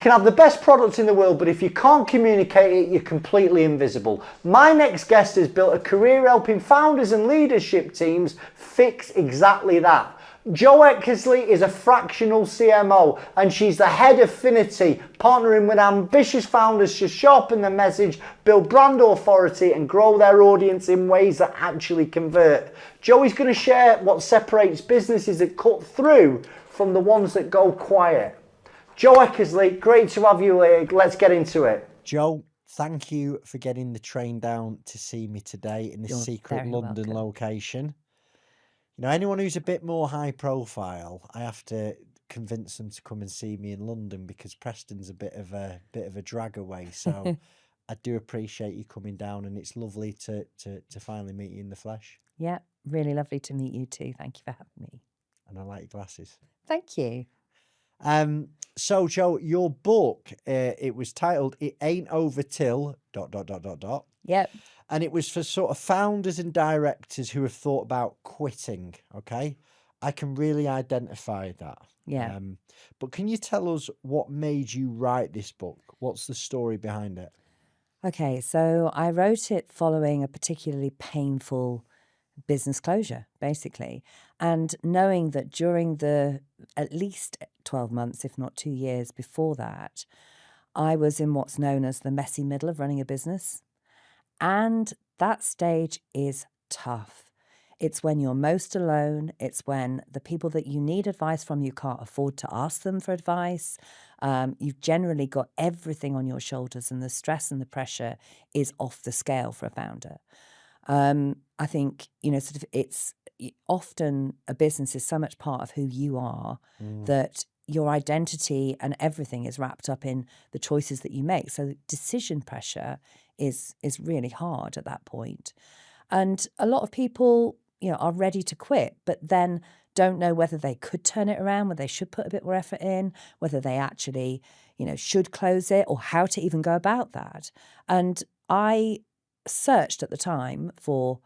You can have the best product in the world, but if you can't communicate it, you're completely invisible. My next guest has built a career helping founders and leadership teams fix exactly that. Jo Eckersley is a fractional CMO and she's the head of Finitie, partnering with ambitious founders to sharpen the message, build brand authority and grow their audience in ways that actually convert. Jo is going to share what separates businesses that cut through from the ones that go quiet. Jo Eckersley, great to have you here. Let's get into it. Jo, thank you for getting the train down to see me today in this secret London location. You know, anyone who's a bit more high profile, I have to convince them to come and see me in London because Preston's a bit of a drag away. So I do appreciate you coming down, and it's lovely to finally meet you in the flesh. Yeah, really lovely to meet you too. Thank you for having me. And I like your glasses. Thank you. So Jo, your book, it was titled "It Ain't Over Til." ... Yep. And it was for sort of founders and directors who have thought about quitting. Okay, I can really identify that. Yeah. But can you tell us what made you write this book? What's the story behind it? Okay, so I wrote it following a particularly painful business closure, basically, and knowing that during the at least 12 months, if not 2 years before that, I was in what's known as the messy middle of running a business. And that stage is tough. It's when you're most alone. It's when the people that you need advice from, you can't afford to ask them for advice. You've generally got everything on your shoulders and the stress and the pressure is off the scale for a founder. I think, you know, sort of it's often a business is so much part of who you are that your identity and everything is wrapped up in the choices that you make. So decision pressure is really hard at that point. And a lot of people, you know, are ready to quit, but then don't know whether they could turn it around, whether they should put a bit more effort in, whether they actually, you know, should close it or how to even go about that. And I searched at the time for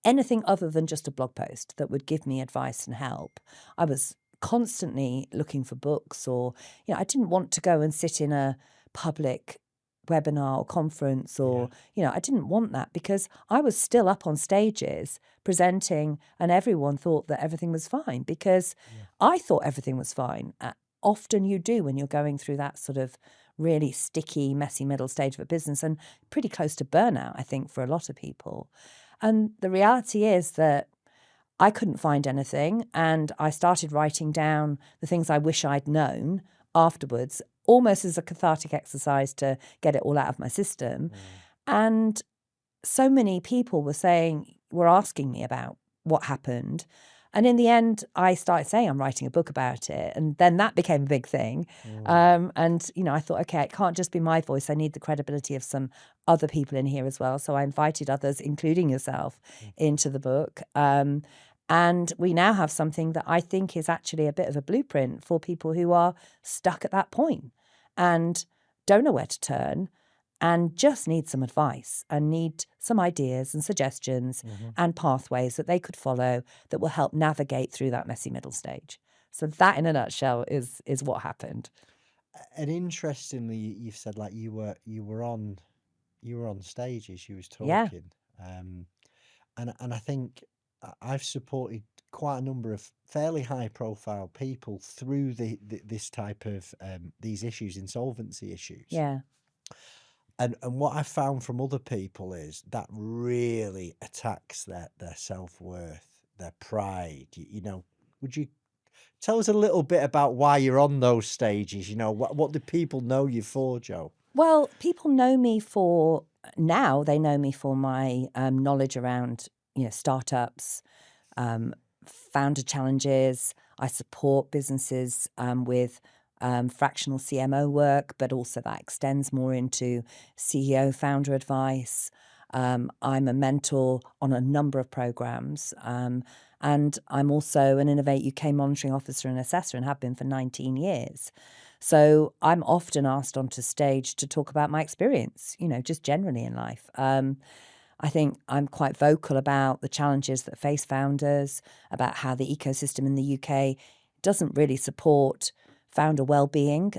anything other than just a blog post that would give me advice and help. I was constantly looking for books, or, you know, I didn't want to go and sit in a public webinar or conference, or, you know, I didn't want that because I was still up on stages presenting and everyone thought that everything was fine because I thought everything was fine. Often you do when you're going through that sort of really sticky, messy middle stage of a business, and pretty close to burnout, I think, for a lot of people. And the reality is that I couldn't find anything, and I started writing down the things I wish I'd known afterwards, almost as a cathartic exercise to get it all out of my system. And so many people were asking me about what happened. And in the end, I started saying I'm writing a book about it. And then that became a big thing. And, you know, I thought, okay, it can't just be my voice. I need the credibility of some other people in here as well. So I invited others, including yourself, into the book. And we now have something that I think is actually a bit of a blueprint for people who are stuck at that point and don't know where to turn and just need some advice and need some ideas and suggestions and pathways that they could follow that will help navigate through that messy middle stage. So that, in a nutshell, is what happened. And interestingly, you've said like you were on stages. You was talking, and I think I've supported quite a number of fairly high profile people through this type of these issues, insolvency issues. Yeah. And what I found from other people is that really attacks their self-worth, their pride. You know, would you tell us a little bit about why you're on those stages? You know, what do people know you for, Jo? Well, people know me for, now they know me for my knowledge around, you know, startups, founder challenges. I support businesses with fractional CMO work, but also that extends more into CEO founder advice. I'm a mentor on a number of programs, and I'm also an Innovate UK monitoring officer and assessor and have been for 19 years. So I'm often asked onto stage to talk about my experience, you know, just generally in life. I think I'm quite vocal about the challenges that face founders, about how the ecosystem in the UK doesn't really support founder well-being.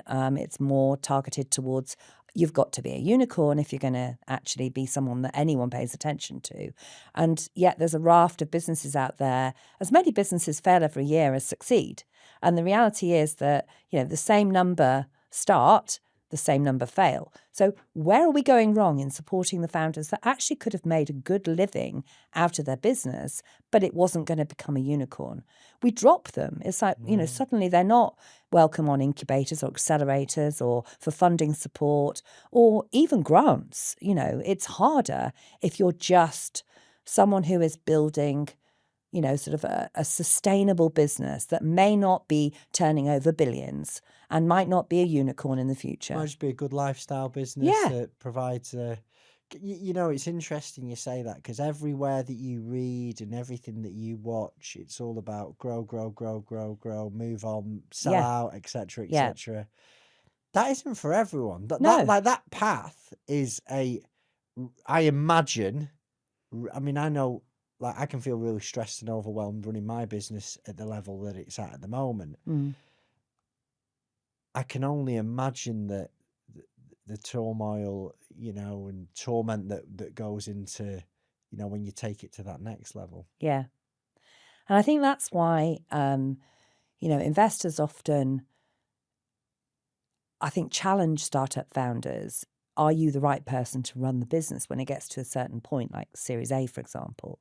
It's more targeted towards you've got to be a unicorn if you're going to actually be someone that anyone pays attention to. And yet there's a raft of businesses out there. As many businesses fail every year as succeed. And the reality is that, the same number start, the same number fail. So where are we going wrong in supporting the founders that actually could have made a good living out of their business, but it wasn't going to become a unicorn? We drop them. It's like, suddenly they're not welcome on incubators or accelerators or for funding support or even grants. It's harder if you're just someone who is building sort of a sustainable business that may not be turning over billions and might not be a unicorn in the future. Might just be a good lifestyle business that provides a... it's interesting you say that, because everywhere that you read and everything that you watch, it's all about grow, move on, sell out, etc., etc. That isn't for everyone. That path is I imagine, I know, I can feel really stressed and overwhelmed running my business at the level that it's at the moment. I can only imagine that the turmoil, and torment that goes into, when you take it to that next level. Yeah. And I think that's why, investors often, I think, challenge startup founders. Are you the right person to run the business when it gets to a certain point, like Series A, for example?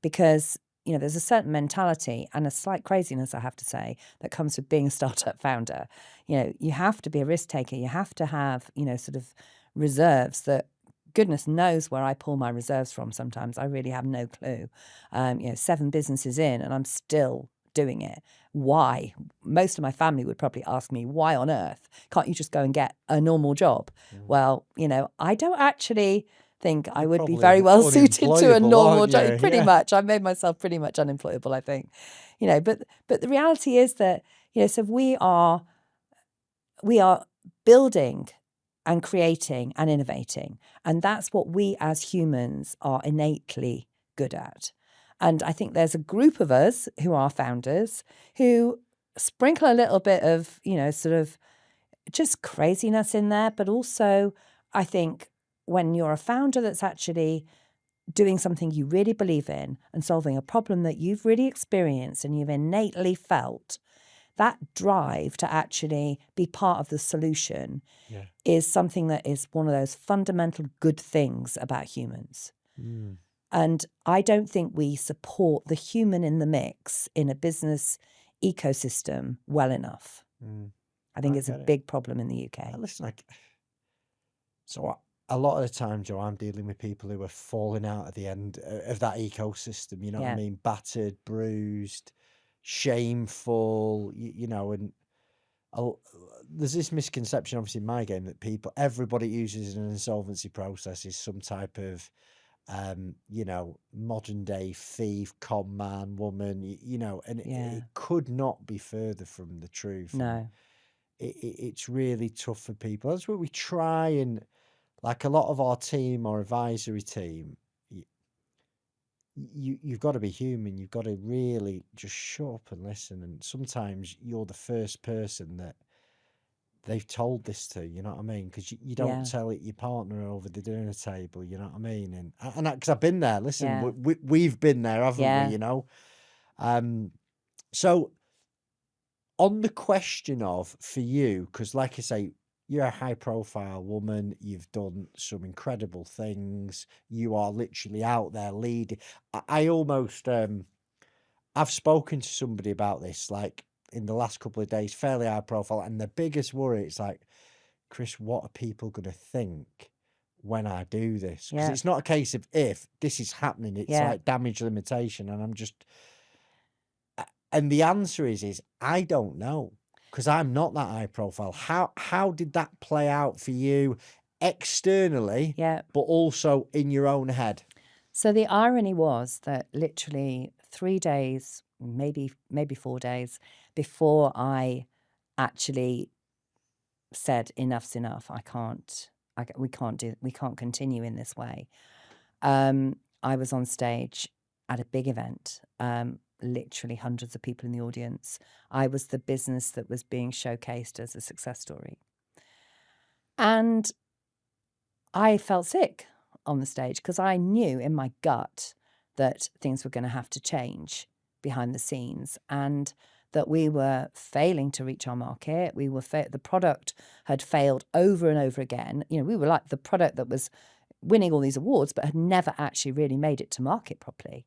Because, there's a certain mentality and a slight craziness, I have to say, that comes with being a startup founder. You have to be a risk taker. You have to have, sort of reserves that goodness knows where I pull my reserves from sometimes. I really have no clue. 7 businesses in and I'm still doing it. Why? Most of my family would probably ask me, why on earth can't you just go and get a normal job? Well, I don't actually think I would be very well suited to a normal job. Pretty much. I've made myself pretty much unemployable, I think. But the reality is that, so we are building and creating and innovating. And that's what we as humans are innately good at. And I think there's a group of us who are founders who sprinkle a little bit of, sort of just craziness in there. But also, I think when you're a founder that's actually doing something you really believe in and solving a problem that you've really experienced and you've innately felt, that drive to actually be part of the solution is something that is one of those fundamental good things about humans. And I don't think we support the human in the mix in a business ecosystem well enough. I think it's a big problem in the UK. Listen, so a lot of the time, Jo, I'm dealing with people who are falling out at the end of that ecosystem, you know what I mean? Battered, bruised, shameful, and there's this misconception, obviously, in my game that everybody uses an insolvency process is some type of, modern day thief, con man, woman, and it could not be further from the truth. No. It's really tough for people. That's what we try, and like a lot of our team, our advisory team, you've got to be human. You've got to really just shut up and listen. And sometimes you're the first person that they've told this to, you know what I mean? Because you don't tell it your partner over the dinner table, you know what I mean? And because I've been there. Listen, we've been there, haven't we? So on the question of, for you, because like I say, you're a high profile woman, you've done some incredible things, you are literally out there leading. I almost, I've spoken to somebody about this, like in the last couple of days, fairly high profile, and the biggest worry, it's like, Chris, what are people going to think when I do this? Because it's not a case of if, this is happening, it's like damage limitation, and I'm just, and the answer is I don't know. Because I'm not that high profile. How did that play out for you externally, but also in your own head? So the irony was that literally 3 days, maybe 4 days before I actually said enough's enough, we can't continue in this way. I was on stage at a big event, literally hundreds of people in the audience. I was the business that was being showcased as a success story. And I felt sick on the stage because I knew in my gut that things were going to have to change behind the scenes, and that we were failing to reach our market. We were the product had failed over and over again. You know, we were like the product that was winning all these awards but had never actually really made it to market properly.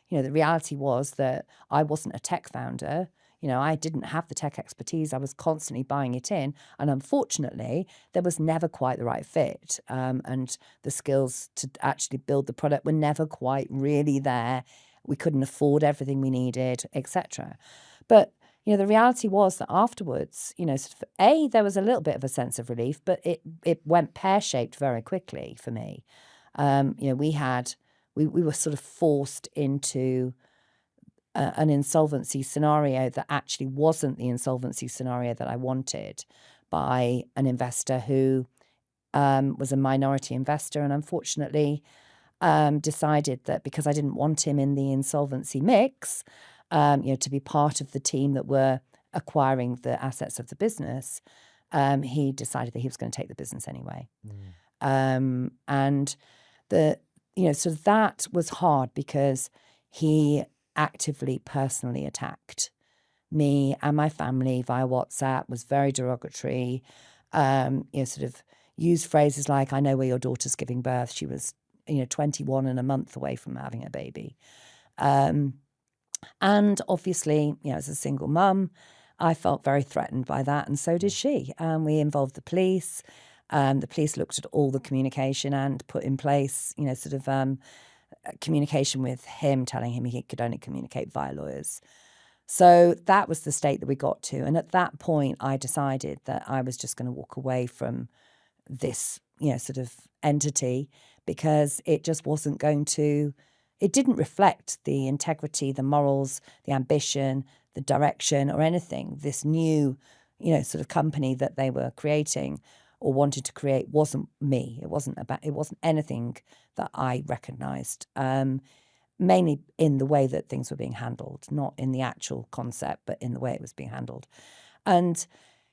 You know, the reality was that I wasn't a tech founder. You know, I didn't have the tech expertise. I was constantly buying it in. And unfortunately, there was never quite the right fit. And the skills to actually build the product were never quite really there. We couldn't afford everything we needed, etc. But, you know, the reality was that afterwards, you know, there was a little bit of a sense of relief, but it went pear-shaped very quickly for me. You know, we were sort of forced into an insolvency scenario that actually wasn't the insolvency scenario that I wanted, by an investor who was a minority investor, and unfortunately decided that because I didn't want him in the insolvency mix, you know, to be part of the team that were acquiring the assets of the business, he decided that he was going to take the business anyway. And you know, so that was hard because he actively, personally attacked me and my family via WhatsApp, was very derogatory, you know, sort of used phrases like, "I know where your daughter's giving birth." She was, you know, 21 and a month away from having a baby. And obviously, you know, as a single mum, I felt very threatened by that, and so did she. We involved the police. The police looked at all the communication and put in place, you know, sort of communication with him, telling him he could only communicate via lawyers. So that was the state that we got to. And at that point, I decided that I was just going to walk away from this, you know, sort of entity, because it just wasn't going to, it didn't reflect the integrity, the morals, the ambition, the direction, or anything. This new, you know, sort of company that they were creating or wanted to create wasn't me. It wasn't anything that I recognised, mainly in the way that things were being handled, not in the actual concept, but in the way it was being handled. And,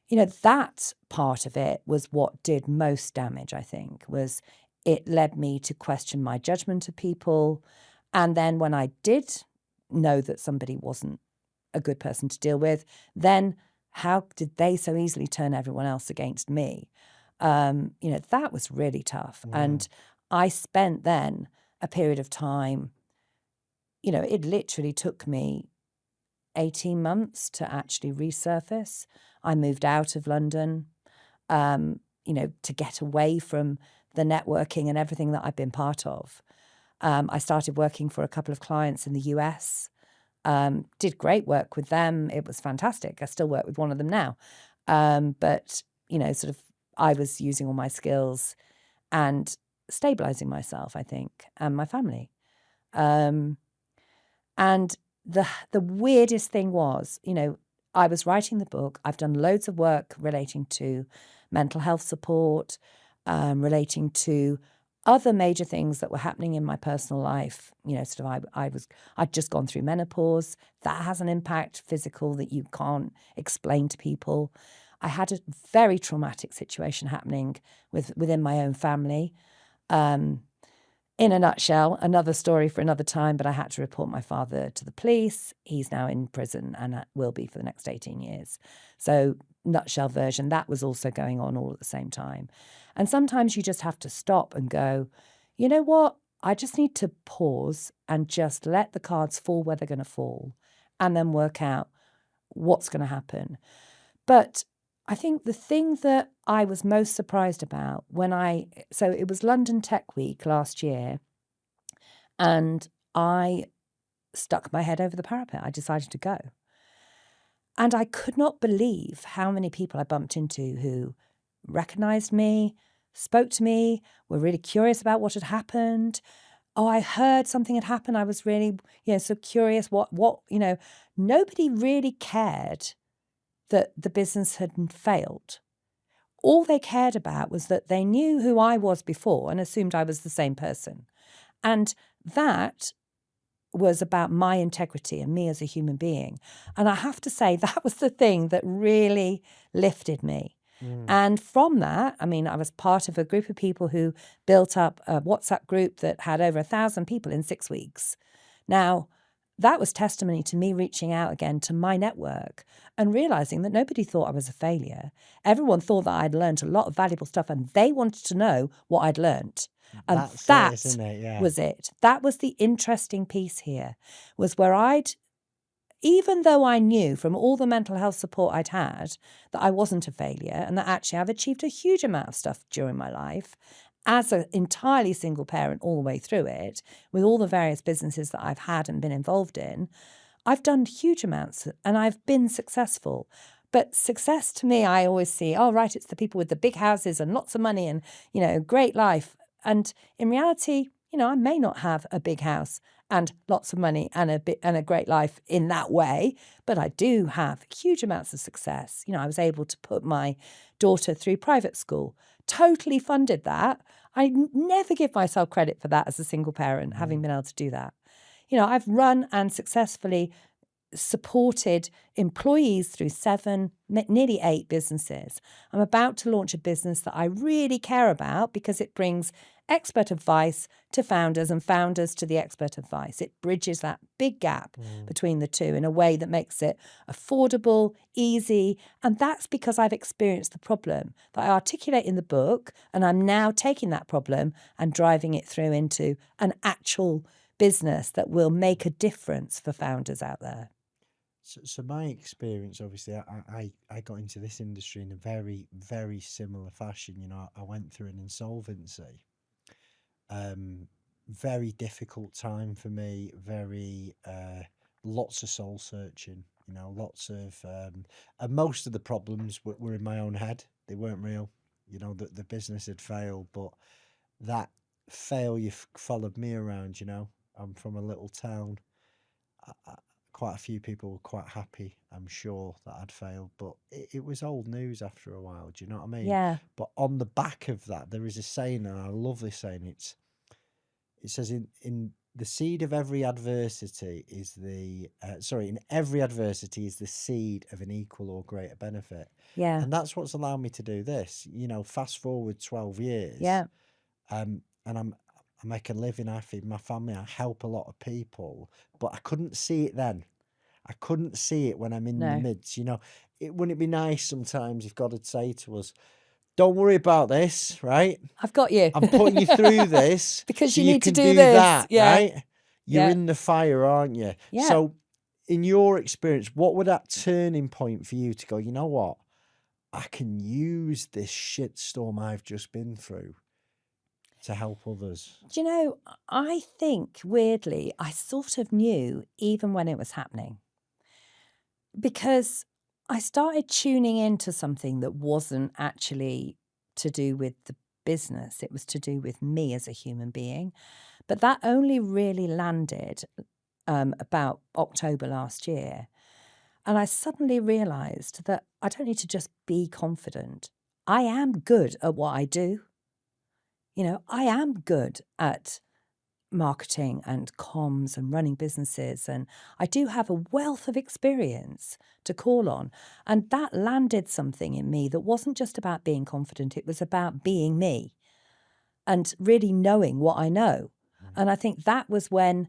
you know, that part of it was what did most damage, I think, was it led me to question my judgment of people. And then when I did know that somebody wasn't a good person to deal with, then how did they so easily turn everyone else against me? You know, that was really tough. And I spent then a period of time, you know, it literally took me 18 months to actually resurface. I moved out of London, you know, to get away from the networking and everything that I've been part of. I started working for a couple of clients in the US, did great work with them. It was fantastic. I still work with one of them now. But, you know, sort of I was using all my skills and stabilizing myself, I think, and my family. And the weirdest thing was, you know, I was writing the book. I've done loads of work relating to mental health support, relating to other major things that were happening in my personal life. You know, sort of I'd just gone through menopause. That has an impact, physical, that you can't explain to people. I had a very traumatic situation happening within my own family. In a nutshell, another story for another time, but I had to report my father to the police. He's now in prison and will be for the next 18 years. So, nutshell version, that was also going on all at the same time. And sometimes you just have to stop and go, you know what? I just need to pause and just let the cards fall where they're going to fall, and then work out what's going to happen. But I think the thing that I was most surprised about so it was London Tech Week last year, and I stuck my head over the parapet. I decided to go. And I could not believe how many people I bumped into who recognised me, spoke to me, were really curious about what had happened. Oh, I heard something had happened. I was really, you know, so curious what, you know, nobody really cared that the business had failed. All they cared about was that they knew who I was before and assumed I was the same person. And that was about my integrity and me as a human being. And I have to say, that was the thing that really lifted me. And from that, I mean, I was part of a group of people who built up a WhatsApp group that had over 1,000 people in 6 weeks. Now, that was testimony to me reaching out again to my network and realizing that nobody thought I was a failure. Everyone thought that I'd learned a lot of valuable stuff and they wanted to know what I'd learned. And that isn't it? Yeah. was it. That was the interesting piece here, was where even though I knew from all the mental health support I'd had that I wasn't a failure and that actually I've achieved a huge amount of stuff during my life as an entirely single parent all the way through it, with all the various businesses that I've had and been involved in, I've done huge amounts and I've been successful. But success to me, I always see, oh, right, it's the people with the big houses and lots of money and, great life. And in reality, I may not have a big house and lots of money and a great life in that way, but I do have huge amounts of success. I was able to put my daughter through private school, totally funded that. I never give myself credit for that as a single parent, having been able to do that. I've run and successfully supported employees through 7, nearly 8 businesses. I'm about to launch a business that I really care about because it brings expert advice to founders and founders to the expert advice. It bridges that big gap between the two in a way that makes it affordable, easy. And that's because I've experienced the problem that I articulate in the book, and I'm now taking that problem and driving it through into an actual business that will make a difference for founders out there. So my experience, obviously, I got into this industry in a very, very similar fashion. I went through an insolvency. Very difficult time for me. Very lots of soul searching. Lots of and most of the problems were in my own head. They weren't real. The business had failed, but that failure followed me around. I'm from a little town. Quite a few people were quite happy, I'm sure, that I'd failed, but it was old news after a while. Do you know what I mean? Yeah. But on the back of that, there is a saying, and I love this saying. It says in the seed of every adversity is in every adversity is the seed of an equal or greater benefit. Yeah. And that's what's allowed me to do this. Fast forward 12 years. Yeah. And I make a living, I feed my family, I help a lot of people, but I couldn't see it then. I couldn't see it when I'm in the midst. Wouldn't it be nice sometimes if God had say to us, don't worry about this, right? I've got you. I'm putting you through this because so you need to can do this. that, Yeah. right? You're in the fire, aren't you? Yeah. So in your experience, what would that turning point for you to go, you know what? I can use this shitstorm I've just been through to help others? I think, weirdly, I sort of knew even when it was happening. Because I started tuning into something that wasn't actually to do with the business. It was to do with me as a human being. But that only really landed about October last year. And I suddenly realised that I don't need to just be confident. I am good at what I do. I am good at marketing and comms and running businesses, and I do have a wealth of experience to call on. And that landed something in me that wasn't just about being confident, it was about being me and really knowing what I know. And I think that was when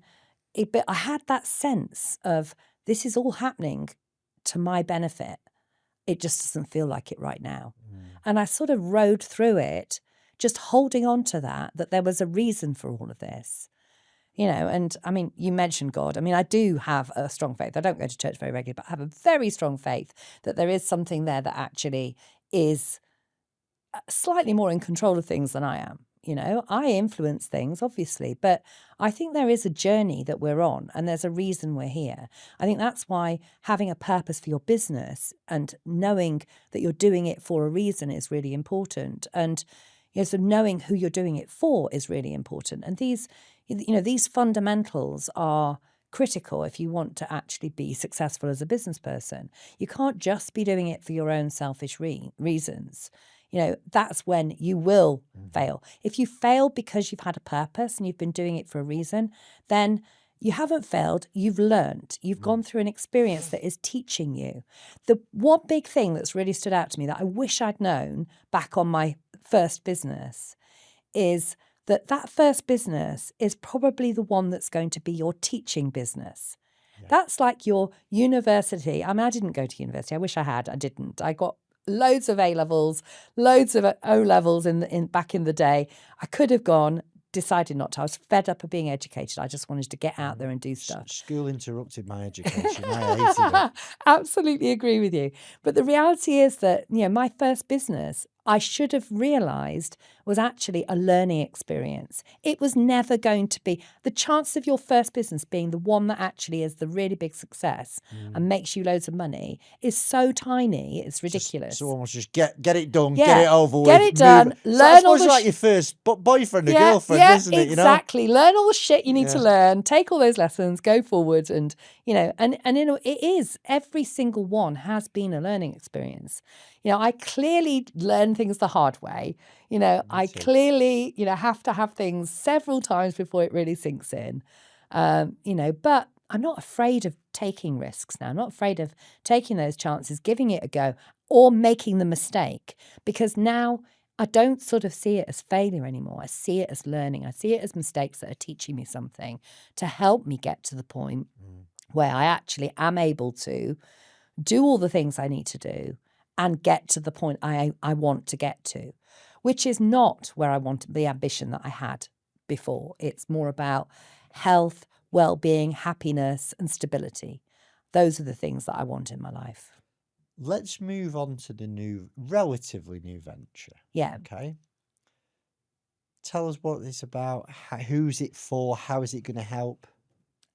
I had that sense of this is all happening to my benefit. It just doesn't feel like it right now. And I sort of rode through it, just holding on to that there was a reason for all of this. And I mean, you mentioned God. I mean, I do have a strong faith. I don't go to church very regularly, but I have a very strong faith that there is something there that actually is slightly more in control of things than I am. I influence things, obviously, but I think there is a journey that we're on and there's a reason we're here. I think that's why having a purpose for your business and knowing that you're doing it for a reason is really important. And so knowing who you're doing it for is really important. And these fundamentals are critical if you want to actually be successful as a business person. You can't just be doing it for your own selfish reasons. That's when you will fail. If you fail because you've had a purpose and you've been doing it for a reason, then You haven't failed. You've learned. You've gone through an experience that is teaching you. The one big thing that's really stood out to me that I wish I'd known back on my first business is that first business is probably the one that's going to be your teaching business. That's like your university. I mean, I didn't go to university. I wish I had. I didn't. I got loads of A levels, loads of O levels in back in the day. I could have gone. Decided not to. I was fed up of being educated. I just wanted to get out there and do stuff. School interrupted my education. I hated it. Absolutely agree with you. But the reality is that, my first business, I should have realised was actually a learning experience. It was never going to be the chance of your first business being the one that actually is the really big success and makes you loads of money is so tiny. It's ridiculous. So almost just get it done, Yeah, get it over with. get it done, move. learn So I all suppose the it's like your first boyfriend or girlfriend, isn't it? Exactly. Learn all the shit you need to learn. Take all those lessons. Go forward, and it is every single one has been a learning experience. I clearly learn things the hard way. I clearly have to have things several times before it really sinks in. But I'm not afraid of taking risks now. I'm not afraid of taking those chances, giving it a go, or making the mistake, because now I don't sort of see it as failure anymore. I see it as learning. I see it as mistakes that are teaching me something to help me get to the point where I actually am able to do all the things I need to do and get to the point I want to get to, which is not where I want the ambition that I had before. It's more about health, well-being, happiness, and stability. Those are the things that I want in my life. Let's move on to the relatively new venture. Yeah. Okay. Tell us what it's about. Who's it for? How is it going to help?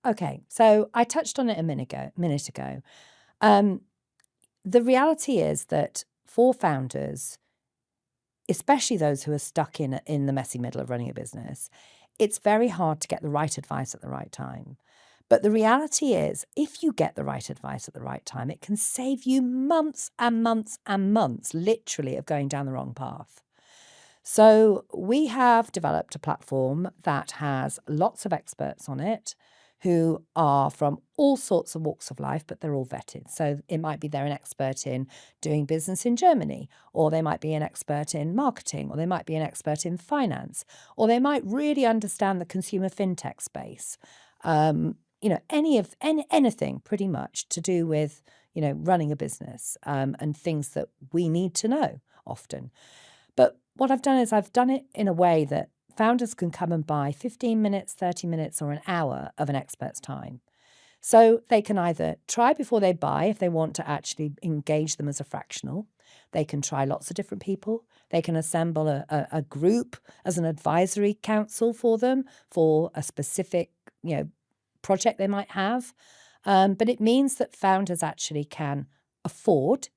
Okay. So I touched on it a minute ago. The reality is that for founders, especially those who are stuck in the messy middle of running a business, it's very hard to get the right advice at the right time. But the reality is, if you get the right advice at the right time, it can save you months and months and months, literally, of going down the wrong path. So we have developed a platform that has lots of experts on it who are from all sorts of walks of life, but they're all vetted. So it might be they're an expert in doing business in Germany, or they might be an expert in marketing, or they might be an expert in finance, or they might really understand the consumer fintech space. Anything pretty much to do with, running a business and things that we need to know often. But what I've done is I've done it in a way that founders can come and buy 15 minutes, 30 minutes, or an hour of an expert's time. So they can either try before they buy if they want to actually engage them as a fractional. They can try lots of different people. They can assemble a group as an advisory council for them for a specific, project they might have. But it means that founders actually can afford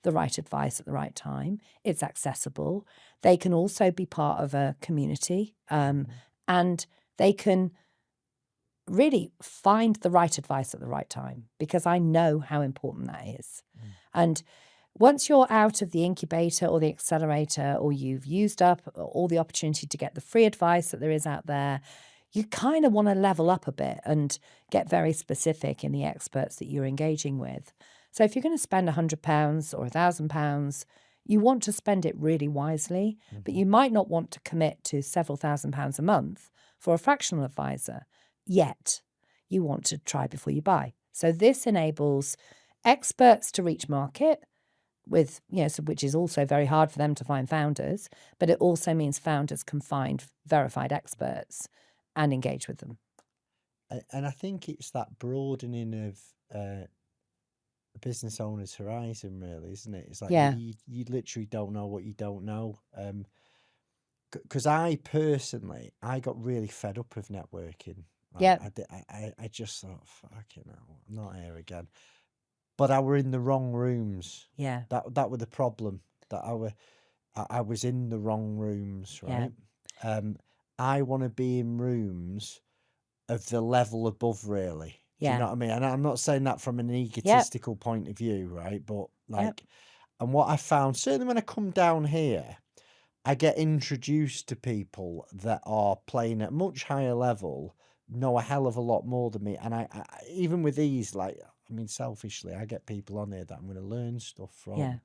the right advice at the right time. It's accessible. They can also be part of a community, and they can really find the right advice at the right time, because I know how important that is. And once you're out of the incubator or the accelerator, or you've used up all the opportunity to get the free advice that there is out there, you kind of want to level up a bit and get very specific in the experts that you're engaging with. So if you're going to spend £100 or £1,000, you want to spend it really wisely, but you might not want to commit to several £1,000s a month for a fractional advisor yet. You want to try before you buy. So this enables experts to reach market with, which is also very hard for them to find founders, but it also means founders can find verified experts and engage with them. And I think it's that broadening of a business owner's horizon, really, isn't it? It's like you literally don't know what you don't know. Because I got really fed up with networking. I just thought, fucking hell, I'm not here again. But I were in the wrong rooms. Yeah. That were the problem. That I was in the wrong rooms, right? Yeah. I want to be in rooms of the level above, really. Do you know what I mean? And I'm not saying that from an egotistical point of view, right? But and what I found, certainly when I come down here, I get introduced to people that are playing at much higher level know a hell of a lot more than me. And I even with these, like, I mean, selfishly, I get people on here that I'm going to learn stuff from. Yeah.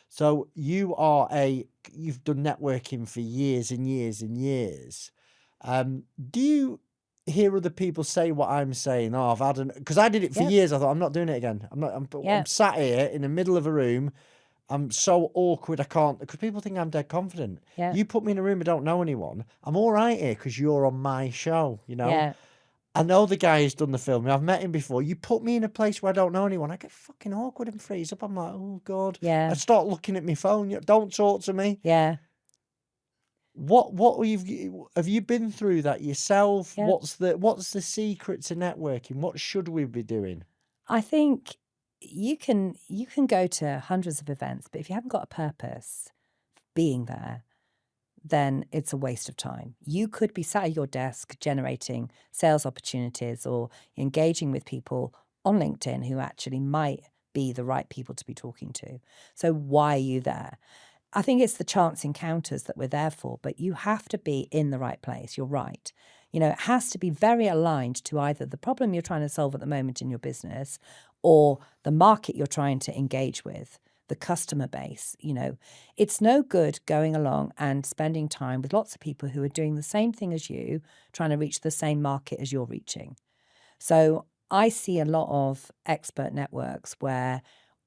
So you've done networking for years and years and years. Do you hear other people say what I'm saying? Oh, because I did it for Yep. years. I thought, I'm not doing it again. I'm Yep. sat here in the middle of a room. I'm so awkward. I can't, because people think I'm dead confident. Yeah. You put me in a room, I don't know anyone. I'm all right here because you're on my show, you know? Yeah. I know the guy who's done the filming. I've met him before. You put me in a place where I don't know anyone. I get fucking awkward and freeze up. I'm like, oh God. Yeah. I start looking at my phone. Don't talk to me. Yeah. What have you been through that yourself? Yeah. What's the secret to networking? What should we be doing? I think you can go to hundreds of events, but if you haven't got a purpose being there, then it's a waste of time. You could be sat at your desk generating sales opportunities or engaging with people on LinkedIn who actually might be the right people to be talking to. So why are you there? I think it's the chance encounters that we're there for, but you have to be in the right place. You're right. You know, it has to be very aligned to either the problem you're trying to solve at the moment in your business or the market you're trying to engage with, the customer base. You know, it's no good going along and spending time with lots of people who are doing the same thing as you, trying to reach the same market as you're reaching. So I see a lot of expert networks where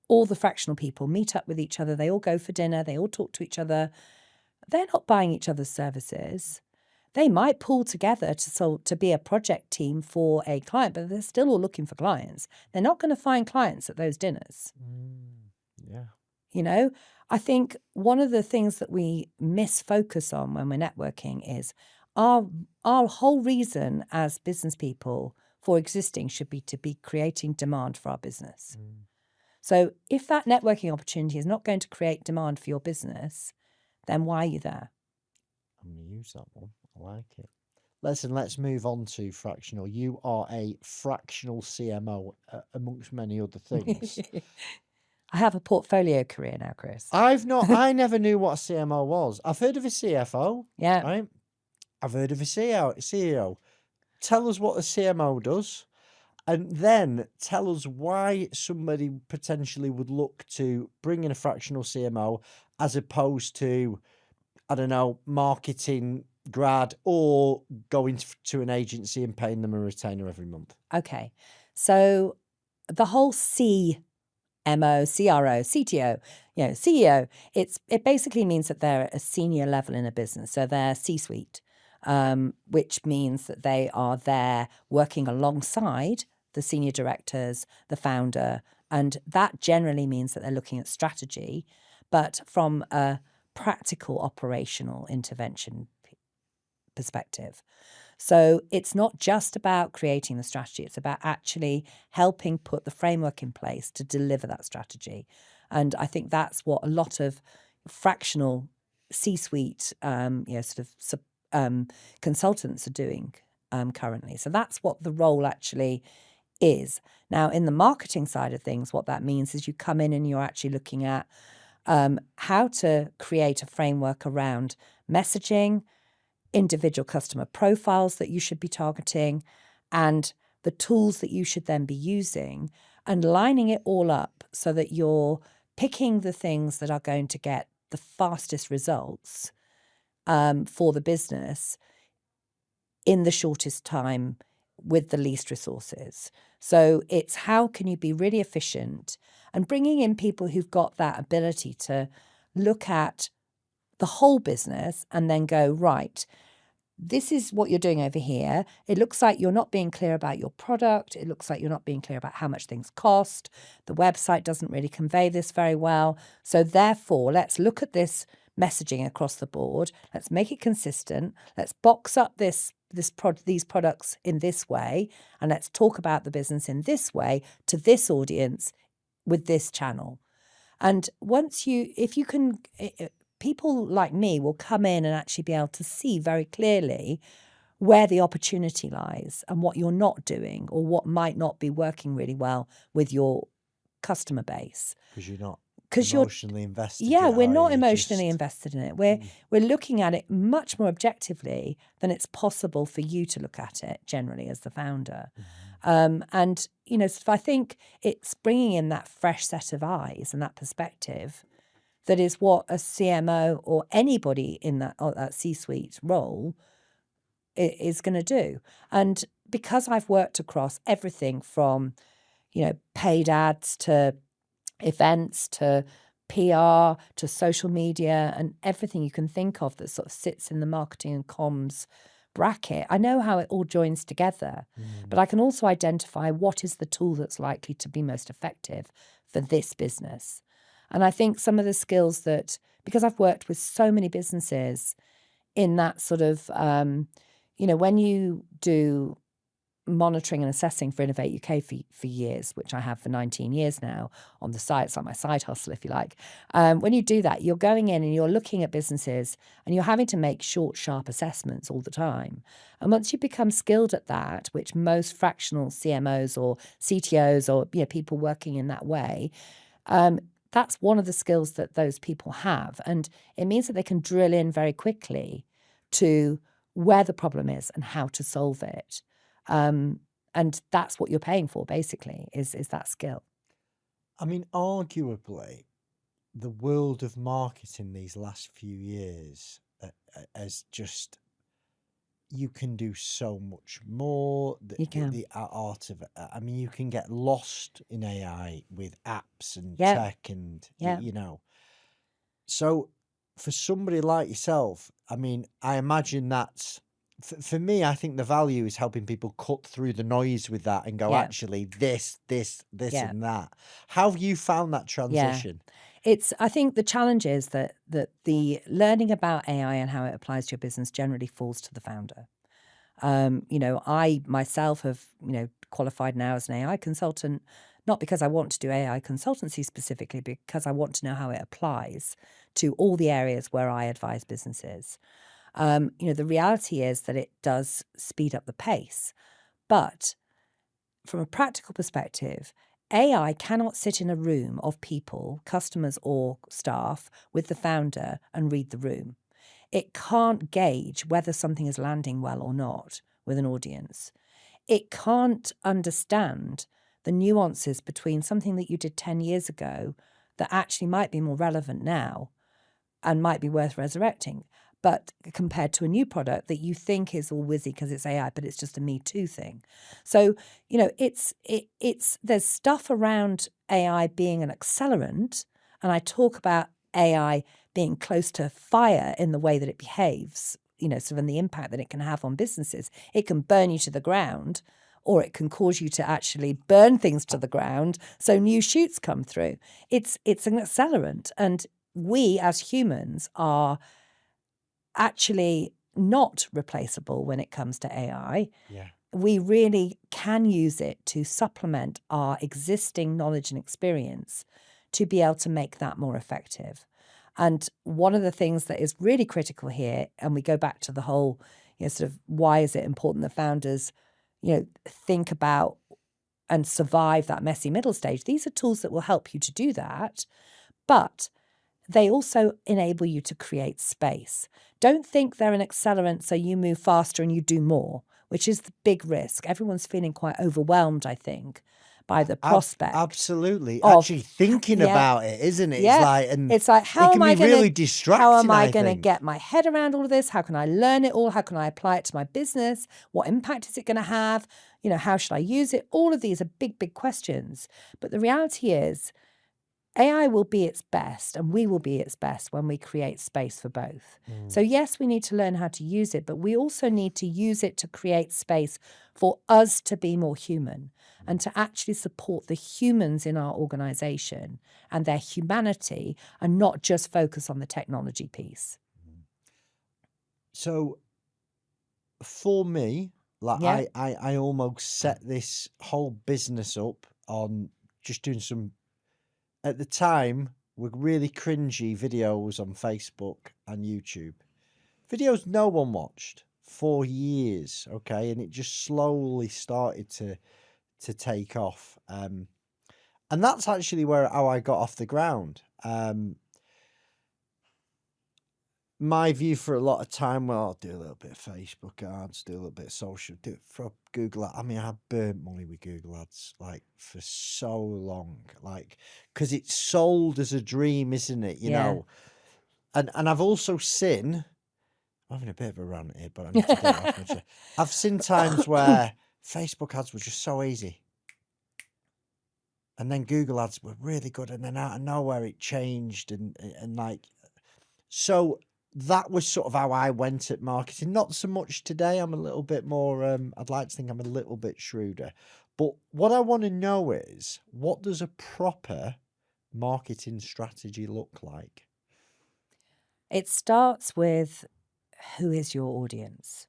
all the fractional people meet up with each other. They all go for dinner. They all talk to each other. They're not buying each other's services. They might pull together to be a project team for a client, but they're still all looking for clients. They're not going to find clients at those dinners. Yeah. You know, I think one of the things that we misfocus on when we're networking is our whole reason as business people for existing should be to be creating demand for our business. So if that networking opportunity is not going to create demand for your business, then why are you there? I'm going to use that one. I like it. Let's move on to fractional. You are a fractional CMO amongst many other things. I have a portfolio career now, Chris. I never knew what a CMO was. I've heard of a CFO. Yeah. Right? I've heard of a CEO. Tell us what a CMO does. And then tell us why somebody potentially would look to bring in a fractional CMO as opposed to, I don't know, marketing grad or going to an agency and paying them a retainer every month. Okay. So the whole CMO, CRO, CTO, CEO, it basically means that they're at a senior level in a business. So they're C-suite, which means that they are there working alongside the senior directors, the founder, and that generally means that they're looking at strategy, but from a practical operational intervention perspective. So it's not just about creating the strategy, it's about actually helping put the framework in place to deliver that strategy. And I think that's what a lot of fractional C-suite consultants are doing currently. So that's what the role actually is. Now, in the marketing side of things, what that means is you come in and you're actually looking at how to create a framework around messaging, individual customer profiles that you should be targeting, and the tools that you should then be using, and lining it all up so that you're picking the things that are going to get the fastest results for the business in the shortest time with the least resources. So it's how can you be really efficient and bringing in people who've got that ability to look at the whole business and then go, right, this is what you're doing over here. It looks like you're not being clear about your product. It looks like you're not being clear about how much things cost. The website doesn't really convey this very well. So therefore, let's look at this messaging across the board. Let's make it consistent. Let's box up these products in this way, and let's talk about the business in this way to this audience with this channel. And if you can, people like me will come in and actually be able to see very clearly where the opportunity lies and what you're not doing or what might not be working really well with your customer base. Because you're not because you're emotionally invested yeah, yet, we're are not you? emotionally Just invested in it. We're looking at it much more objectively than it's possible for you to look at it generally as the founder. And you know, so I think it's bringing in that fresh set of eyes and that perspective that is what a CMO or anybody in that C-suite role is going to do. And because I've worked across everything from, you know, paid ads to events to PR to social media and everything you can think of that sort of sits in the marketing and comms bracket. I know how it all joins together, but I can also identify what is the tool that's likely to be most effective for this business. And I think some of the skills that, because I've worked with so many businesses in that sort of, you know, when you do monitoring and assessing for Innovate UK for years, which I have for 19 years now on the side. It's like my side hustle, if you like. When you do that, you're going in and you're looking at businesses and you're having to make short, sharp assessments all the time. And once you become skilled at that, which most fractional CMOs or CTOs or, you know, people working in that way, that's one of the skills that those people have. And it means that they can drill in very quickly to where the problem is and how to solve it. And that's what you're paying for, basically, is that skill. I mean, arguably, the world of marketing these last few years has just, you can do so much more. You can. The art of, I mean, you can get lost in AI with apps and Yeah. tech and, Yeah. you know. So for somebody like yourself, I mean, I imagine that's, for me, I think the value is helping people cut through the noise with that and go, Yeah. actually, this, Yeah. and that. How have you found that Yeah. transition? I think the challenge is that the learning about AI and how it applies to your business generally falls to the founder. You know, I myself have, you know, qualified now as an AI consultant, not because I want to do AI consultancy specifically, because I want to know how it applies to all the areas where I advise businesses. You know, the reality is that it does speed up the pace. But from a practical perspective, AI cannot sit in a room of people, customers or staff, with the founder and read the room. It can't gauge whether something is landing well or not with an audience. It can't understand the nuances between something that you did 10 years ago that actually might be more relevant now and might be worth resurrecting, but compared to a new product that you think is all whizzy because it's AI, but it's just a Me Too thing. So, you know, there's stuff around AI being an accelerant, and I talk about AI being close to fire in the way that it behaves, you know, sort of in the impact that it can have on businesses. It can burn you to the ground, or it can cause you to actually burn things to the ground so new shoots come through. It's an accelerant, and we as humans are actually not replaceable when it comes to AI. Yeah. We really can use it to supplement our existing knowledge and experience to be able to make that more effective. And one of the things that is really critical here, and we go back to the whole, you know, sort of why is it important that founders, you know, think about and survive that messy middle stage. These are tools that will help you to do that, but they also enable you to create space. Don't think they're an accelerant so you move faster and you do more, which is the big risk. Everyone's feeling quite overwhelmed, I think, by the prospect. Absolutely. of- Actually thinking yeah. about it, isn't it? Yeah. It's like, how it am can I be going really to distracting, how am I I going to think. get my head around all of this? How can I learn it all? How can I apply it to my business? What impact is it going to have? You know, how should I use it? All of these are big, big questions. But the reality is AI will be its best and we will be its best when we create space for both. So yes, we need to learn how to use it, but we also need to use it to create space for us to be more human and to actually support the humans in our organization and their humanity and not just focus on the technology piece. So for me, like Yeah. I almost set this whole business up on just doing some, at the time, were really cringy videos on Facebook and YouTube. Videos no one watched for years, okay? And it just slowly started to take off. And that's actually how I got off the ground. My view for a lot of time, well, I'll do a little bit of Facebook ads, do a little bit of social, do it for Google ads. I mean, I burnt money with Google ads like for so long, like, because it's sold as a dream, isn't it? You know, and I've also seen, I'm having a bit of a rant here, but I need to get it off my chest. I've seen times where Facebook ads were just so easy. And then Google ads were really good. And then out of nowhere, it changed. And like, so that was sort of how I went at marketing. Not so much today. I'm a little bit more, I'd like to think I'm a little bit shrewder. But what I want to know is, what does a proper marketing strategy look like? It starts with, who is your audience?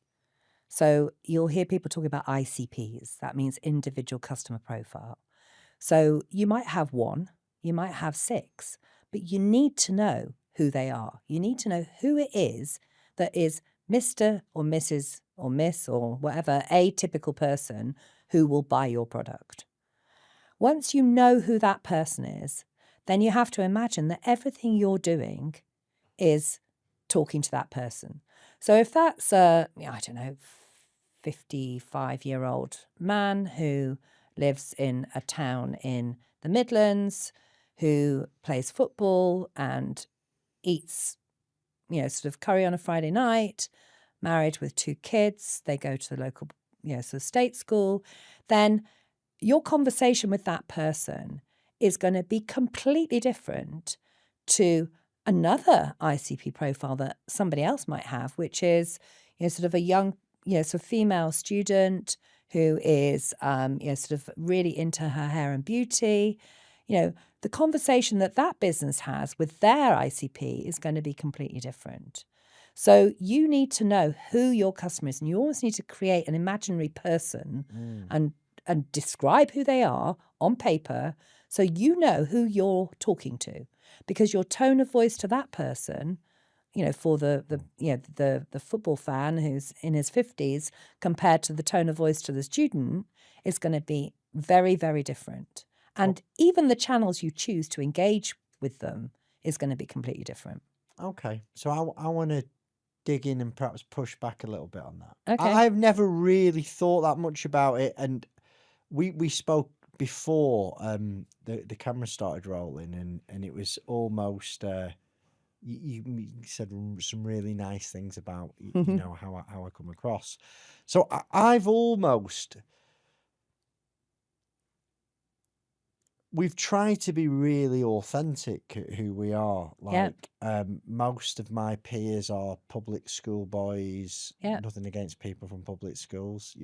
So you'll hear people talking about ICPs. That means individual customer profile. So you might have 1, you might have 6, but you need to know who they are. You need to know who it is that is Mr. or Mrs. or Miss or whatever, a typical person who will buy your product. Once you know who that person is, then you have to imagine that everything you're doing is talking to that person. So if that's a, I don't know, 55-year-old man who lives in a town in the Midlands, who plays football and eats, sort of curry on a Friday night, married with 2 kids, they go to the local, sort of state school, then your conversation with that person is going to be completely different to another ICP profile that somebody else might have, which is, sort of a young, sort of female student who is, sort of really into her hair and beauty. The conversation that business has with their ICP is going to be completely different. So you need to know who your customer is, and you always need to create an imaginary person and describe who they are on paper, so you know who you're talking to, because your tone of voice to that person, for the football fan who's in his 50s compared to the tone of voice to the student is going to be very, very different. And even the channels you choose to engage with them is going to be completely different. Okay. So I want to dig in and perhaps push back a little bit on that. Okay. I've never really thought that much about it. And we spoke before the camera started rolling, and it was almost... You said some really nice things about how I come across. So I've almost, we've tried to be really authentic who we are. Like most of my peers are public school boys. Nothing against people from public schools.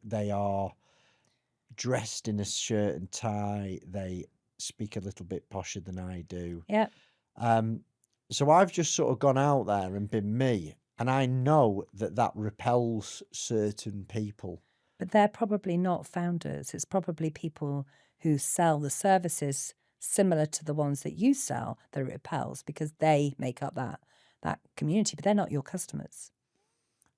They are dressed in a shirt and tie. They speak a little bit posher than I do. So I've just sort of gone out there and been me, and I know that repels certain people. But they're probably not founders. It's probably people who sell the services similar to the ones that you sell that it repels, because they make up that community, but they're not your customers.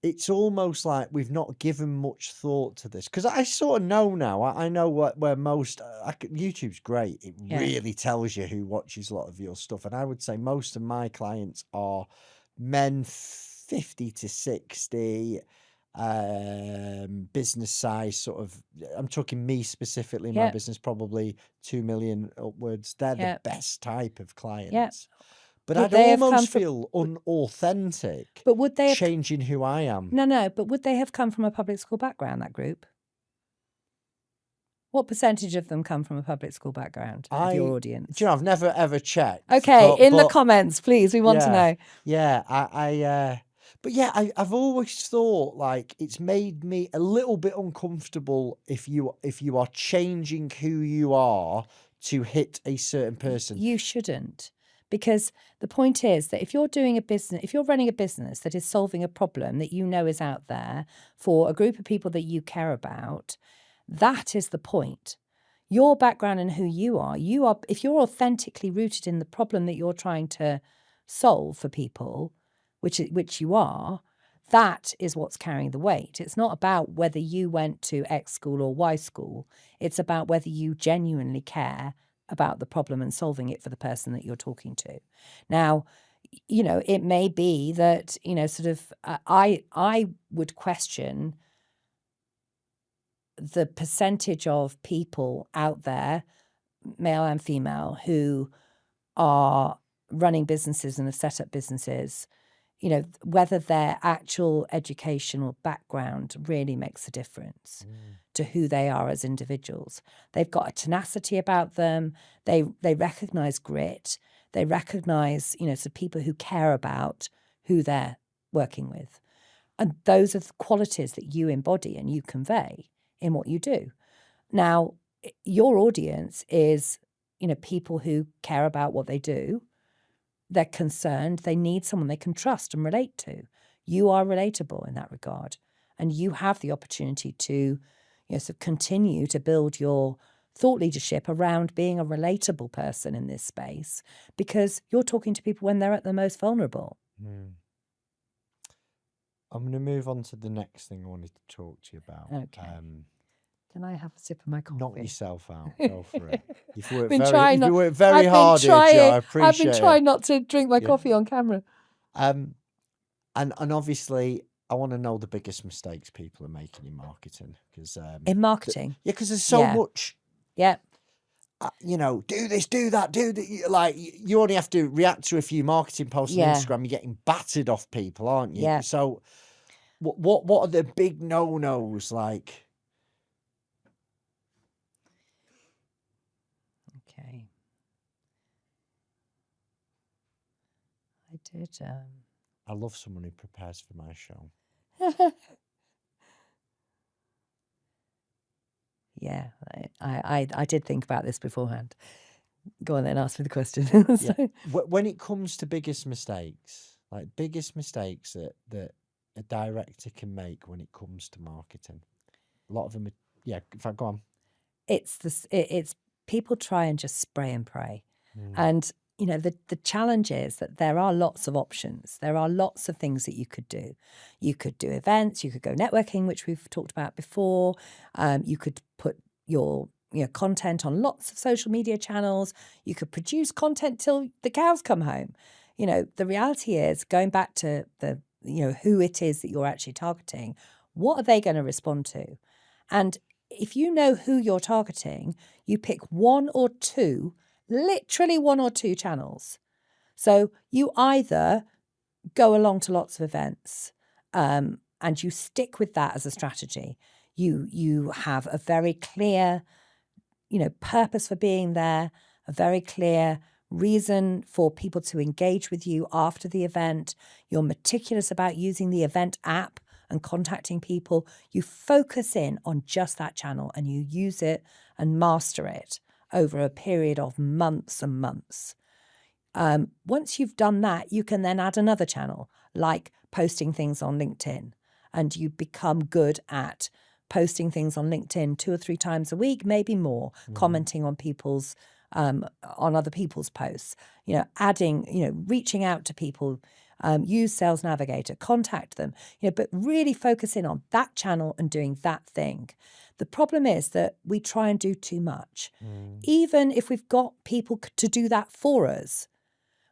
It's almost like we've not given much thought to this, because I sort of know now. I know where most YouTube's great. It really tells you who watches a lot of your stuff, and I would say most of my clients are men 50 to 60, business size sort of. I'm talking me specifically. My business probably 2 million upwards. They're the best type of clients. But I'd almost feel unauthentic. But would they have changing who I am? No. But would they have come from a public school background? That group. What percentage of them come from a public school background of your audience? Do you know, I've never ever checked. Okay, in the comments, please. We want to know. Yeah, I've always thought like it's made me a little bit uncomfortable if you are changing who you are to hit a certain person. You shouldn't. Because the point is that if you're running a business that is solving a problem that you know is out there for a group of people that you care about, that is the point. Your background and who you are, if you're authentically rooted in the problem that you're trying to solve for people, which you are, that is what's carrying the weight. It's not about whether you went to X school or Y school. It's about whether you genuinely care about the problem and solving it for the person that you're talking to. Now, it may be that, sort of, I would question the percentage of people out there, male and female, who are running businesses and have set up businesses, whether their actual educational background really makes a difference to who they are as individuals. They've got a tenacity about them. They recognize grit. They recognize, so people who care about who they're working with. And those are the qualities that you embody and you convey in what you do. Now, your audience is, people who care about what they do. They're concerned. They need someone they can trust and relate to. You are relatable in that regard. And you have the opportunity to, sort of continue to build your thought leadership around being a relatable person in this space, because you're talking to people when they're at their most vulnerable. I'm going to move on to the next thing I wanted to talk to you about. Okay. Can I have a sip of my coffee? Knock yourself out. Go for it. You've worked I've very hard here, Jo. I appreciate I've been trying not to drink my coffee on camera. And obviously, I want to know the biggest mistakes people are making in marketing. In marketing? Because there's so much. Yeah. Do this, do that, do that. Like, you only have to react to a few marketing posts on Instagram. You're getting battered off people, aren't you? Yeah. So, what are the big no-nos like? Okay. I did. I love someone who prepares for my show. Yeah, I did think about this beforehand. Go on then, ask me the question. When it comes to biggest mistakes that a director can make when it comes to marketing, a lot of them in fact, go on. It's people try and just spray and pray. And the challenge is that there are lots of options. There are lots of things that you could do. You could do events, you could go networking, which we've talked about before. You could put your content on lots of social media channels. You could produce content till the cows come home. The reality is, going back to the who it is that you're actually targeting, what are they going to respond to? And if you know who you're targeting, you pick one or two, literally one or two channels. So you either go along to lots of events and you stick with that as a strategy. You have a very clear, purpose for being there, a very clear reason for people to engage with you after the event. You're meticulous about using the event app and contacting people. You focus in on just that channel and you use it and master it over a period of months and months. Once you've done that, you can then add another channel, like posting things on LinkedIn, and you become good at posting things on LinkedIn 2 or 3 times a week, maybe more, commenting on people's on other people's posts, adding, reaching out to people, use Sales Navigator, contact them, but really focus in on that channel and doing that thing. The problem is that we try and do too much. Even if we've got people to do that for us,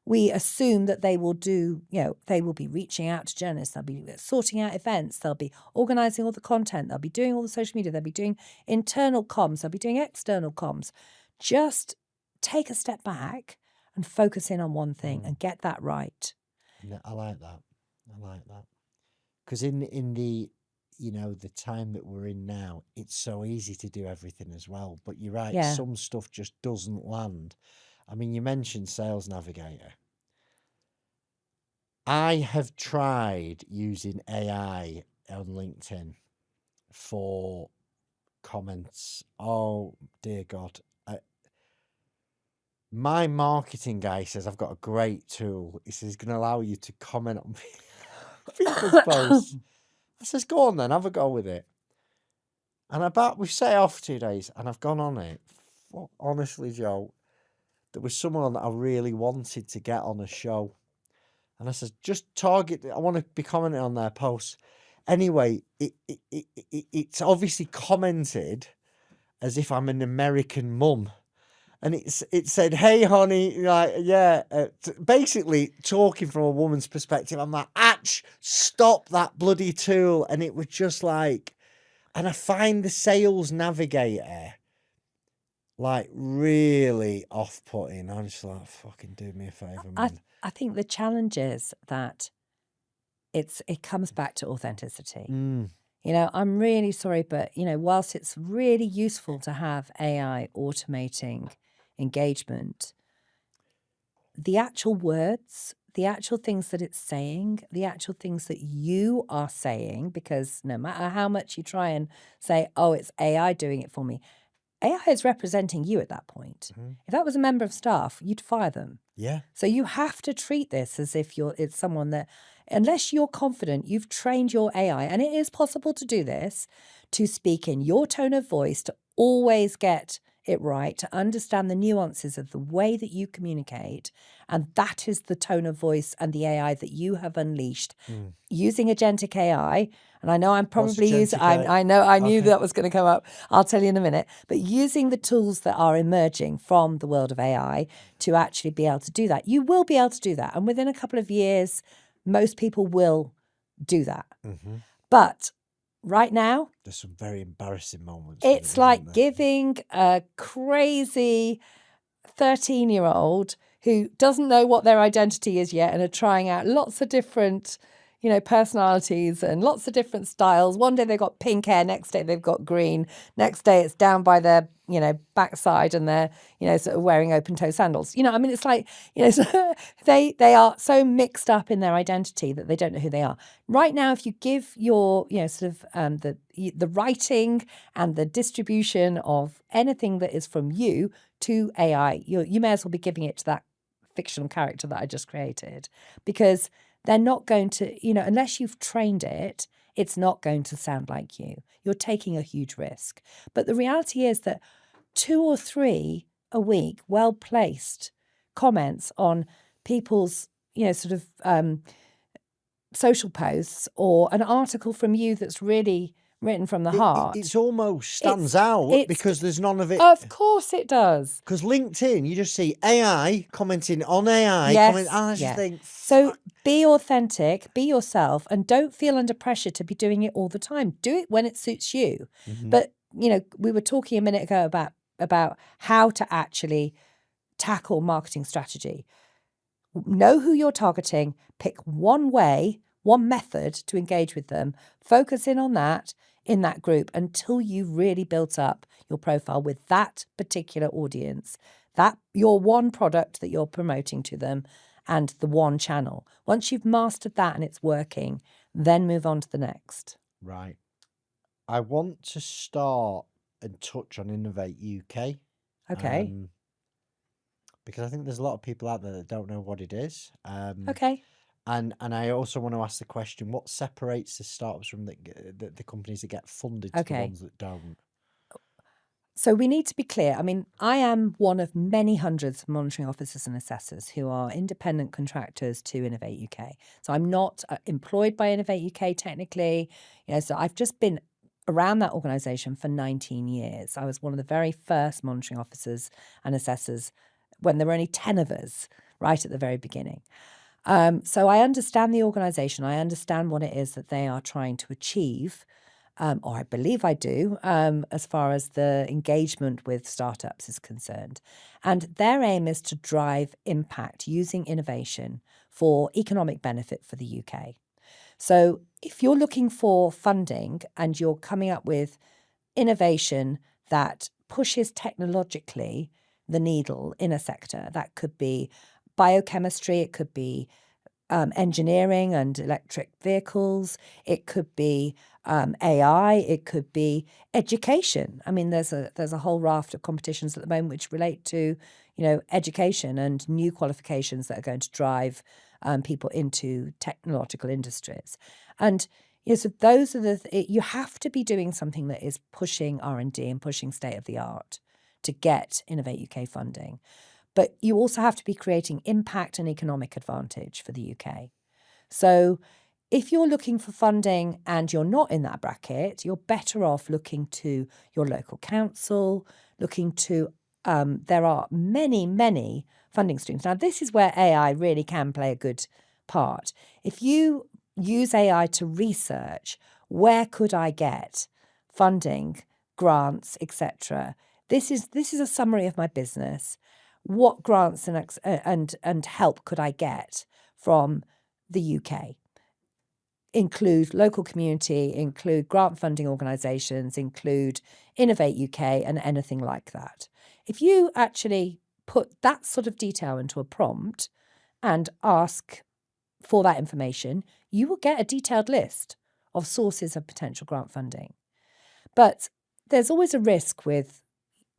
we assume that they will do, they will be reaching out to journalists, they'll be sorting out events, they'll be organising all the content, they'll be doing all the social media, they'll be doing internal comms, they'll be doing external comms. Just take a step back and focus in on one thing and get that right. I like that. Because in the the time that we're in now, it's so easy to do everything as well. But you're right, some stuff just doesn't land. I mean, you mentioned Sales Navigator. I have tried using AI on LinkedIn for comments. Oh, dear God. My marketing guy says I've got a great tool. He says it's going to allow you to comment on people's posts. I says, go on then, have a go with it. And we set it off 2 days, and I've gone on it. Honestly, Jo, there was someone that I really wanted to get on a show. And I said, just target, I want to be commenting on their posts. Anyway, it's obviously commented as if I'm an American mum. And it said, "Hey, honey," like, yeah, basically talking from a woman's perspective. I'm like, "Atch, stop that bloody tool!" And it was just like, and I find the sales navigator like really off-putting. I'm just like, fucking do me a favor, man. I think the challenge is that it comes back to authenticity. You know, I'm really sorry, but, you know, whilst it's really useful to have AI automating engagement, the actual words, the actual things that it's saying, the actual things that you are saying, because no matter how much you try and say, oh, it's AI doing it for me, AI is representing you at that point. If that was a member of staff, you'd fire them. Yeah. So you have to treat this as if it's someone that, unless you're confident, you've trained your AI, and it is possible to do this, to speak in your tone of voice, to always get it right, to understand the nuances of the way that you communicate. And that is the tone of voice and the AI that you have unleashed using agentic AI. And I know I'm probably using, I knew that was going to come up. I'll tell you in a minute. But using the tools that are emerging from the world of AI to actually be able to do that. You will be able to do that. And within a couple of years, most people will do that. But right now, there's some very embarrassing moments. It's like giving a crazy 13-year-old who doesn't know what their identity is yet and are trying out lots of different, you know, personalities and lots of different styles. One day they've got pink hair, next day they've got green, next day it's down by their, you know, backside and they're, you know, sort of wearing open-toe sandals. You know, I mean, it's like, you know, so they are so mixed up in their identity that they don't know who they are. Right now, if you give your, you know, sort of the writing and the distribution of anything that is from you to AI, you may as well be giving it to that fictional character that I just created, because they're not going to, you know, unless you've trained it, it's not going to sound like you. You're taking a huge risk. But the reality is that 2 or 3 a week, well-placed comments on people's, you know, sort of social posts or an article from you that's really written from the heart. It's almost stands out because there's none of it. Of course it does. Because LinkedIn, you just see AI commenting on AI. Yes, I just think, so be authentic, be yourself, and don't feel under pressure to be doing it all the time. Do it when it suits you. But, you know, we were talking a minute ago about how to actually tackle marketing strategy. Know who you're targeting, pick one way, one method to engage with them, focus in on that in that group until you've really built up your profile with that particular audience, that your one product that you're promoting to them and the one channel. Once you've mastered that and it's working, then move on to the next. Right. I want to start and touch on Innovate UK. Okay. Because I think there's a lot of people out there that don't know what it is. Okay. And I also want to ask the question, what separates the startups from the companies that get funded to the ones that don't? So we need to be clear. I mean, I am one of many hundreds of monitoring officers and assessors who are independent contractors to Innovate UK. So I'm not employed by Innovate UK technically. You know, so I've just been around that organisation for 19 years. I was one of the very first monitoring officers and assessors when there were only 10 of us right at the very beginning. So I understand the organisation. I understand what it is that they are trying to achieve, or I believe I do, as far as the engagement with startups is concerned. And their aim is to drive impact using innovation for economic benefit for the UK. So if you're looking for funding and you're coming up with innovation that pushes technologically the needle in a sector, that could be biochemistry, it could be engineering and electric vehicles, it could be AI, it could be education. I mean, there's a whole raft of competitions at the moment which relate to, you know, education and new qualifications that are going to drive people into technological industries. And you know, so those are you have to be doing something that is pushing R&D and pushing state of the art to get Innovate UK funding. But you also have to be creating impact and economic advantage for the UK. So if you're looking for funding and you're not in that bracket, you're better off looking to your local council, looking to there are many, many funding streams. Now, this is where AI really can play a good part. If you use AI to research, where could I get funding, grants, etc. This is a summary of my business. What grants and help could I get from the UK? Include local community, include grant funding organisations, include Innovate UK and anything like that. If you actually put that sort of detail into a prompt and ask for that information, you will get a detailed list of sources of potential grant funding. But there's always a risk with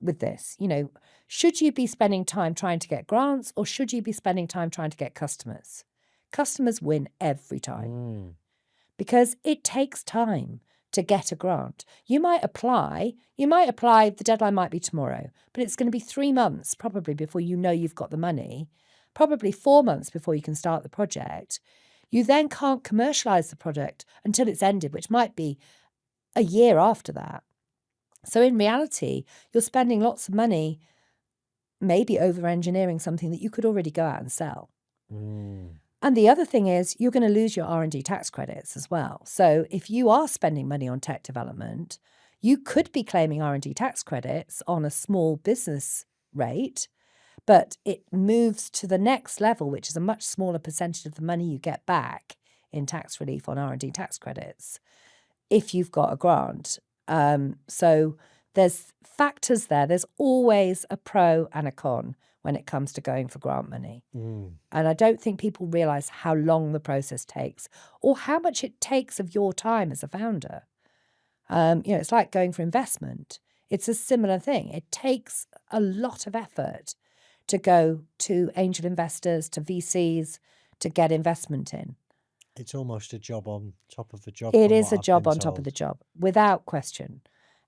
this. Should you be spending time trying to get grants, or should you be spending time trying to get customers? Customers win every time. Because it takes time to get a grant. You might apply, the deadline might be tomorrow, but it's going to be 3 months probably before you know you've got the money, probably 4 months before you can start the project. You then can't commercialise the project until it's ended, which might be a year after that. So in reality, you're spending lots of money, maybe over-engineering something that you could already go out and sell. And the other thing is you're going to lose your R&D tax credits as well. So if you are spending money on tech development, you could be claiming R&D tax credits on a small business rate, but it moves to the next level, which is a much smaller percentage of the money you get back in tax relief on R&D tax credits if you've got a grant. So there's factors there. There's always a pro and a con when it comes to going for grant money. And I don't think people realise how long the process takes or how much it takes of your time as a founder. It's like going for investment. It's a similar thing. It takes a lot of effort to go to angel investors, to VCs, to get investment in. It's almost a job on top of the job. It is a job on top of the job, without question.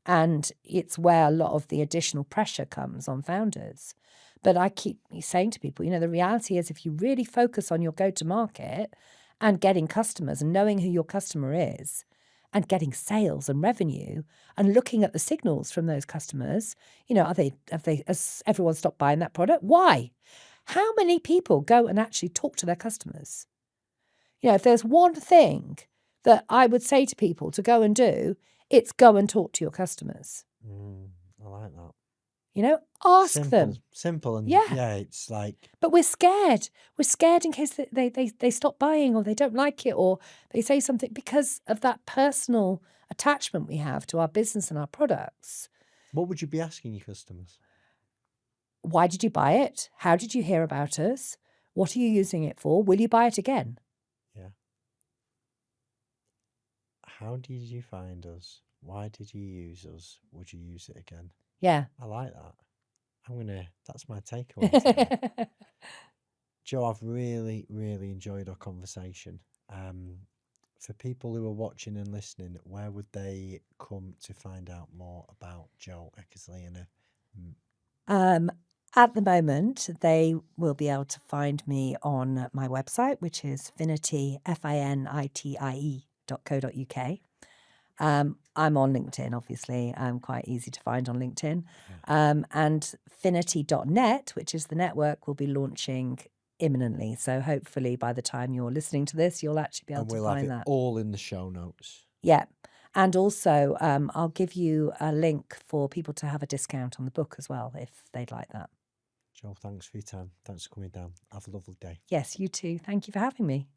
And it's where a lot of the additional pressure comes on founders. But I keep saying to people, the reality is if you really focus on your go-to-market and getting customers and knowing who your customer is and getting sales and revenue and looking at the signals from those customers, has everyone stopped buying that product? Why? How many people go and actually talk to their customers? If there's one thing that I would say to people to go and do, it's go and talk to your customers. I like that. Ask them. Simple and yeah, it's like. But we're scared. We're scared in case they stop buying or they don't like it or they say something because of that personal attachment we have to our business and our products. What would you be asking your customers? Why did you buy it? How did you hear about us? What are you using it for? Will you buy it again? Yeah. How did you find us? Why did you use us? Would you use it again? Yeah. I like that. That's my takeaway today. Jo, I've really, really enjoyed our conversation. For people who are watching and listening, where would they come to find out more about Jo Eckersley At the moment, they will be able to find me on my website, which is Finitie, FINITIE.co.uk. I'm on LinkedIn, obviously. I'm quite easy to find on LinkedIn. And Finitie.net, which is the network, will be launching imminently. So hopefully by the time you're listening to this, you'll actually be able to find that. All in the show notes. Yeah. And also, I'll give you a link for people to have a discount on the book as well, if they'd like that. Jo, thanks for your time. Thanks for coming down. Have a lovely day. Yes, you too. Thank you for having me.